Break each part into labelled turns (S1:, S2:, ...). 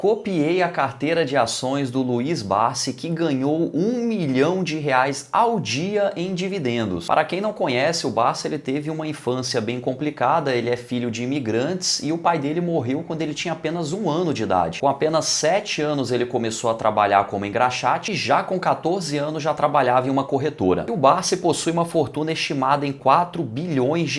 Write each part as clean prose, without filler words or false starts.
S1: Copiei a carteira de ações do Luiz Barsi, que ganhou R$ 1 milhão ao dia em dividendos. Para quem não conhece, o Barsi ele teve uma infância bem complicada, ele é filho de imigrantes e o pai dele morreu quando ele tinha apenas 1 ano de idade. Com apenas 7 anos ele começou a trabalhar como engraxate e já com 14 anos já trabalhava em uma corretora. E o Barsi possui uma fortuna estimada em R$ 4 bilhões.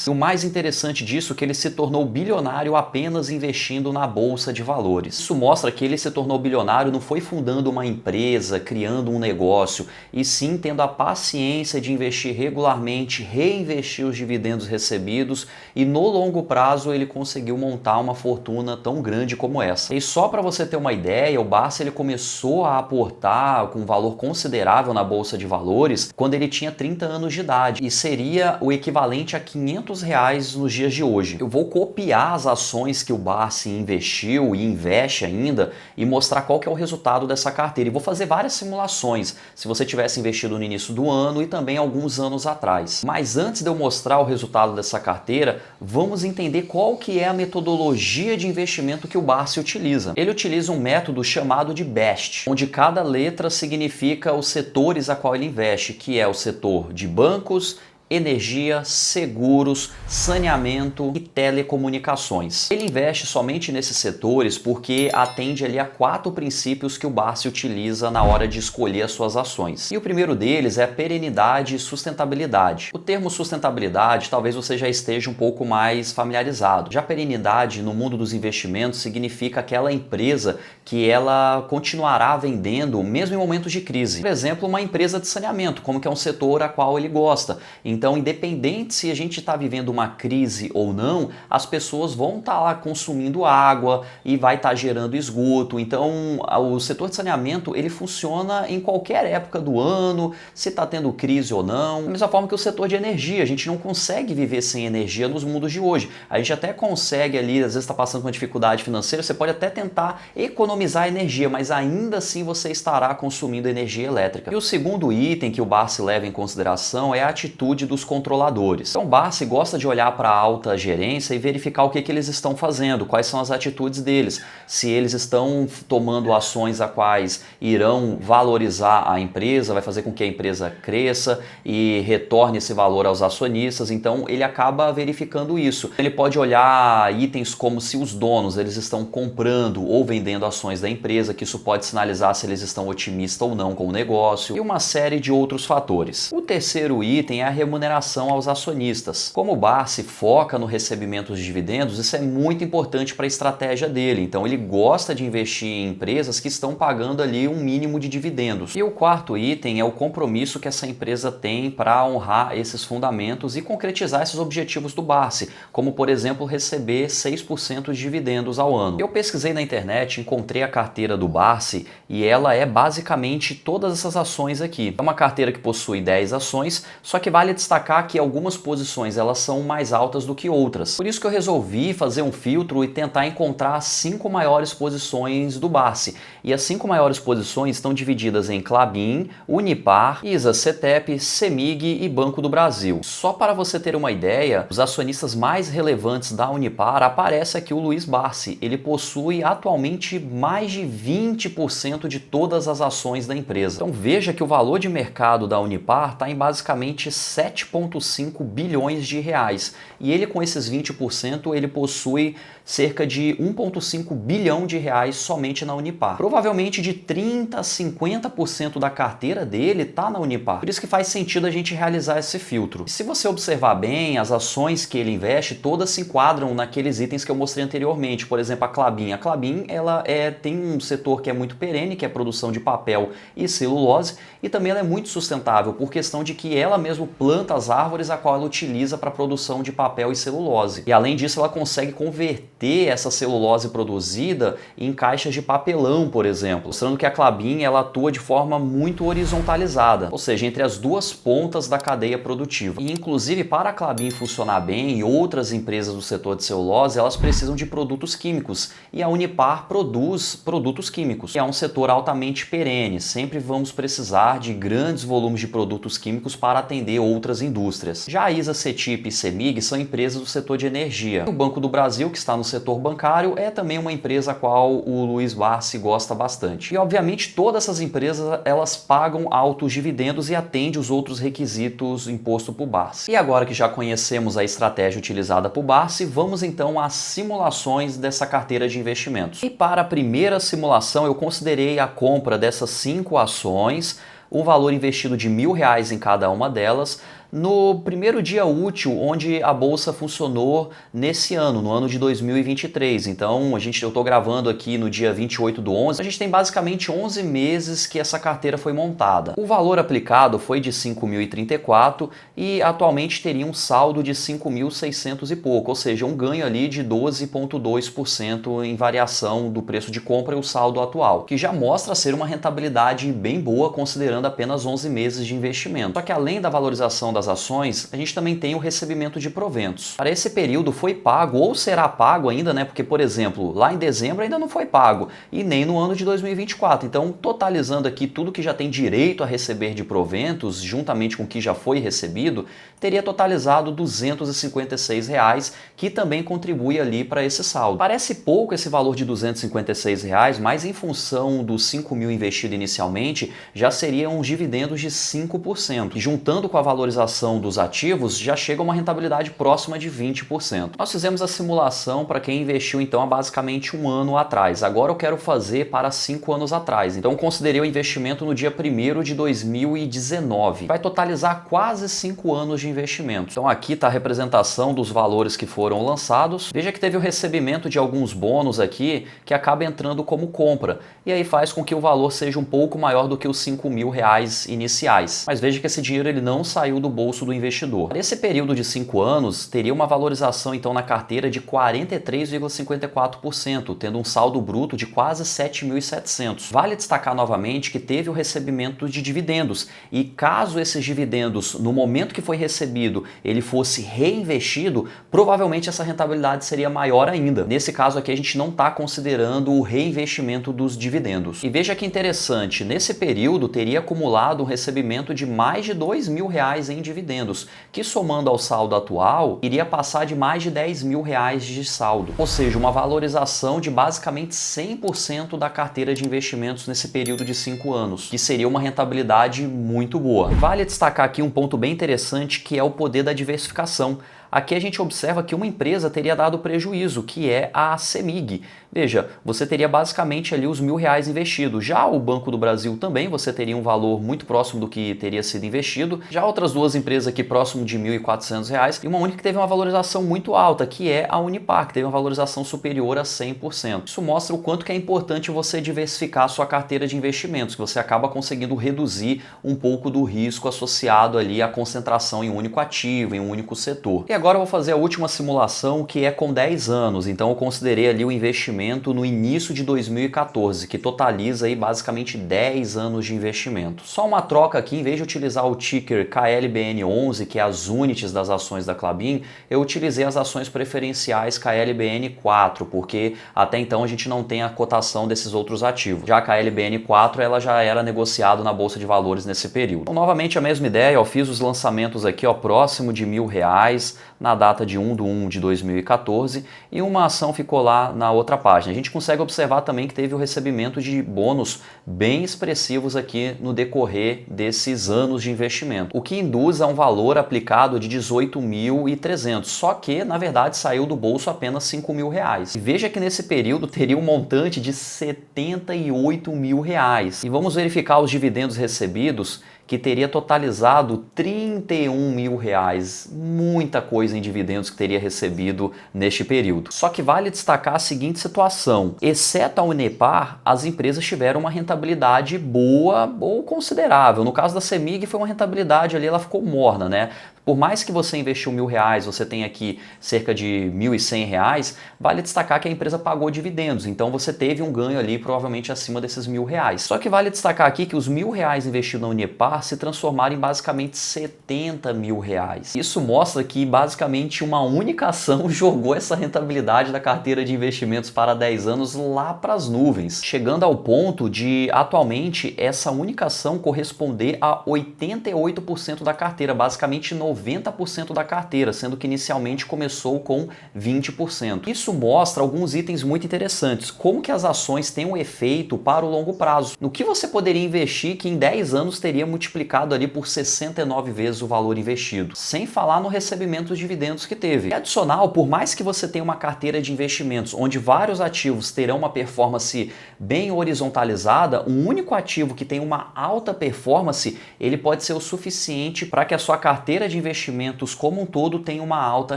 S1: E o mais interessante disso é que ele se tornou bilionário apenas investindo na bolsa de valores. Isso mostra que ele se tornou bilionário não foi fundando uma empresa, criando um negócio, e sim tendo a paciência de investir regularmente, reinvestir os dividendos recebidos e no longo prazo ele conseguiu montar uma fortuna tão grande como essa. E só para você ter uma ideia, o Barsi ele começou a aportar com um valor considerável na bolsa de valores quando ele tinha 30 anos de idade e seria o equivalente a R$ 500 nos dias de hoje. Eu vou copiar as ações que o Barsi investiu e investe ainda e mostrar qual que é o resultado dessa carteira. E vou fazer várias simulações se você tivesse investido no início do ano e também alguns anos atrás. Mas antes de eu mostrar o resultado dessa carteira, vamos entender qual que é a metodologia de investimento que o Barsi utiliza. Ele utiliza um método chamado de BEST, onde cada letra significa os setores a qual ele investe, que é o setor de bancos, energia, seguros, saneamento e telecomunicações. Ele investe somente nesses setores porque atende ali a 4 princípios que o Barsi utiliza na hora de escolher as suas ações. E o primeiro deles é a perenidade e sustentabilidade. O termo sustentabilidade talvez você já esteja um pouco mais familiarizado. Já perenidade no mundo dos investimentos significa aquela empresa que ela continuará vendendo mesmo em momentos de crise. Por exemplo, uma empresa de saneamento, como que é um setor a qual ele gosta. Então, independente se a gente está vivendo uma crise ou não, as pessoas vão estar lá consumindo água e vai estar gerando esgoto. Então, o setor de saneamento ele funciona em qualquer época do ano, se está tendo crise ou não. Da mesma forma que o setor de energia, a gente não consegue viver sem energia nos mundos de hoje. A gente até consegue ali, às vezes está passando por uma dificuldade financeira, você pode até tentar economizar energia, mas ainda assim você estará consumindo energia elétrica. E o segundo item que o Barsi leva em consideração é a atitude dos controladores. Então o Barsi gosta de olhar para a alta gerência e verificar o que eles estão fazendo, quais são as atitudes deles, se eles estão tomando ações a quais irão valorizar a empresa, vai fazer com que a empresa cresça e retorne esse valor aos acionistas. Então ele acaba verificando isso. Ele pode olhar itens como se os donos eles estão comprando ou vendendo ações da empresa, que isso pode sinalizar se eles estão otimistas ou não com o negócio, e uma série de outros fatores. O terceiro item é a remuneração aos acionistas. Como o Barsi foca no recebimento de dividendos, isso é muito importante para a estratégia dele. Então ele gosta de investir em empresas que estão pagando ali um mínimo de dividendos. E o quarto item é o compromisso que essa empresa tem para honrar esses fundamentos e concretizar esses objetivos do Barsi, como por exemplo receber 6% de dividendos ao ano. Eu pesquisei na internet, encontrei a carteira do Barsi e ela é basicamente todas essas ações aqui. É uma carteira que possui 10 ações, só que vale destacar que algumas posições elas são mais altas do que outras. Por isso que eu resolvi fazer um filtro e tentar encontrar as 5 maiores posições do Barsi. E as 5 maiores posições estão divididas em Klabin, Unipar, ISA CETEP, CEMIG e Banco do Brasil. Só para você ter uma ideia, os acionistas mais relevantes da Unipar aparece aqui o Luiz Barsi. Ele possui atualmente mais de 20% de todas as ações da empresa. Então veja que o valor de mercado da Unipar está em basicamente 7,5 bilhões de reais. E ele com esses 20%, ele possui cerca de 1,5 bilhão de reais somente na Unipar. Provavelmente de 30% a 50% da carteira dele está na Unipar. Por isso que faz sentido a gente realizar esse filtro. E se você observar bem, as ações que ele investe, todas se enquadram naqueles itens que eu mostrei anteriormente. Por exemplo, a Klabin. A Klabin ela tem um setor que é muito perene, que é a produção de papel e celulose, e também ela é muito sustentável, por questão de que ela mesmo planta as árvores a qual ela utiliza para a produção de papel e celulose. E além disso, ela consegue converter essa celulose produzida em caixas de papelão, por exemplo, mostrando que a Klabin ela atua de forma muito horizontalizada, ou seja, entre as duas pontas da cadeia produtiva. E inclusive para a Klabin funcionar bem e outras empresas do setor de celulose, elas precisam de produtos químicos, e a Unipar produz produtos químicos. É um setor altamente perene, sempre vamos precisar de grandes volumes de produtos químicos para atender outras indústrias. Já a ISA CETIP e CEMIG são empresas do setor de energia. O Banco do Brasil, que está no setor bancário, é também uma empresa a qual o Luiz Barsi gosta bastante. E obviamente todas essas empresas elas pagam altos dividendos e atendem os outros requisitos impostos por Barsi. E agora que já conhecemos a estratégia utilizada por Barsi, vamos então às simulações dessa carteira de investimentos. E para a primeira simulação eu considerei a compra dessas 5 ações, o valor investido de R$1.000 em cada uma delas, no primeiro dia útil onde a bolsa funcionou nesse ano, no ano de 2023. Então, eu estou gravando aqui no dia 28/11, a gente tem basicamente 11 meses que essa carteira foi montada. O valor aplicado foi de 5.034 e atualmente teria um saldo de 5.600 e pouco, ou seja, um ganho ali de 12,2% em variação do preço de compra e o saldo atual, que já mostra ser uma rentabilidade bem boa considerando apenas 11 meses de investimento. Só que além da valorização das ações, a gente também tem o recebimento de proventos. Para esse período foi pago ou será pago ainda, né? Porque, por exemplo, lá em dezembro ainda não foi pago e nem no ano de 2024. Então, totalizando aqui tudo que já tem direito a receber de proventos, juntamente com o que já foi recebido, teria totalizado R$256, que também contribui ali para esse saldo. Parece pouco esse valor de R$256, mas em função dos 5.000 investido inicialmente, já seriam uns dividendos de 5%. E juntando com a valorização dos ativos, já chega a uma rentabilidade próxima de 20%. Nós fizemos a simulação para quem investiu então há basicamente um ano atrás. Agora eu quero fazer para 5 anos atrás. Então considerei o investimento no dia 1º de 2019. Vai totalizar quase 5 anos de investimento. Então aqui está a representação dos valores que foram lançados. Veja que teve o recebimento de alguns bônus aqui que acaba entrando como compra. E aí faz com que o valor seja um pouco maior do que os R$5.000 iniciais. Mas veja que esse dinheiro ele não saiu do bolso do investidor. Nesse período de 5 anos, teria uma valorização então na carteira de 43,54%, tendo um saldo bruto de quase 7.700. Vale destacar novamente que teve o recebimento de dividendos e caso esses dividendos, no momento que foi recebido, ele fosse reinvestido, provavelmente essa rentabilidade seria maior ainda. Nesse caso aqui a gente não está considerando o reinvestimento dos dividendos. E veja que interessante, nesse período teria acumulado um recebimento de mais de R$2.000 em dividendos, que somando ao saldo atual, iria passar de mais de R$10.000 de saldo. Ou seja, uma valorização de basicamente 100% da carteira de investimentos nesse período de 5 anos, que seria uma rentabilidade muito boa. Vale destacar aqui um ponto bem interessante, que é o poder da diversificação. Aqui a gente observa que uma empresa teria dado prejuízo, que é a CEMIG. Veja, você teria basicamente ali os R$1.000 investidos. Já o Banco do Brasil também, você teria um valor muito próximo do que teria sido investido. Já outras duas empresas aqui próximo de R$1.400 e uma única que teve uma valorização muito alta, que é a Unipar, que teve uma valorização superior a 100%. Isso mostra o quanto que é importante você diversificar a sua carteira de investimentos, que você acaba conseguindo reduzir um pouco do risco associado ali à concentração em um único ativo, em um único setor. E agora eu vou fazer a última simulação, que é com 10 anos. Então eu considerei ali o investimento no início de 2014, que totaliza aí basicamente 10 anos de investimento. Só uma troca aqui, em vez de utilizar o ticker KLBN11, que é as units das ações da Klabin, eu utilizei as ações preferenciais KLBN4, porque até então a gente não tem a cotação desses outros ativos. Já a KLBN4 ela já era negociada na Bolsa de Valores nesse período. Então, novamente a mesma ideia, eu fiz os lançamentos aqui próximo de R$1.000, na data de 1/1 de 2014 e uma ação ficou lá na outra página. A gente consegue observar também que teve o recebimento de bônus bem expressivos aqui no decorrer desses anos de investimento, o que induz a um valor aplicado de 18.300, só que na verdade saiu do bolso apenas R$5.000. E veja que nesse período teria um montante de R$78.000. E vamos verificar os dividendos recebidos, que teria totalizado R$31.000, muita coisa em dividendos que teria recebido neste período. Só que vale destacar a seguinte situação, exceto a Unipar, as empresas tiveram uma rentabilidade boa ou considerável. No caso da CEMIG foi uma rentabilidade ali, ela ficou morna, né? Por mais que você investiu R$1.000, você tem aqui cerca de R$1.100, vale destacar que a empresa pagou dividendos, então você teve um ganho ali provavelmente acima desses R$1.000. Só que vale destacar aqui que os R$1.000 investidos na Unipar se transformaram em basicamente R$70.000. Isso mostra que basicamente basicamente uma única ação jogou essa rentabilidade da carteira de investimentos para 10 anos lá para as nuvens, chegando ao ponto de atualmente essa única ação corresponder a 88% da carteira, basicamente 90% da carteira, sendo que inicialmente começou com 20%. Isso mostra alguns itens muito interessantes, como que as ações têm um efeito para o longo prazo. No que você poderia investir que em 10 anos teria multiplicado ali por 69 vezes o valor investido, sem falar no recebimento dos dividendos que teve. E adicional, por mais que você tenha uma carteira de investimentos onde vários ativos terão uma performance bem horizontalizada, um único ativo que tem uma alta performance, ele pode ser o suficiente para que a sua carteira de investimentos como um todo tenha uma alta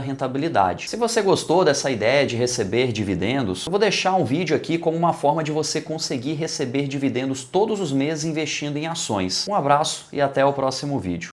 S1: rentabilidade. Se você gostou dessa ideia de receber dividendos, eu vou deixar um vídeo aqui como uma forma de você conseguir receber dividendos todos os meses investindo em ações. Um abraço e até o próximo vídeo.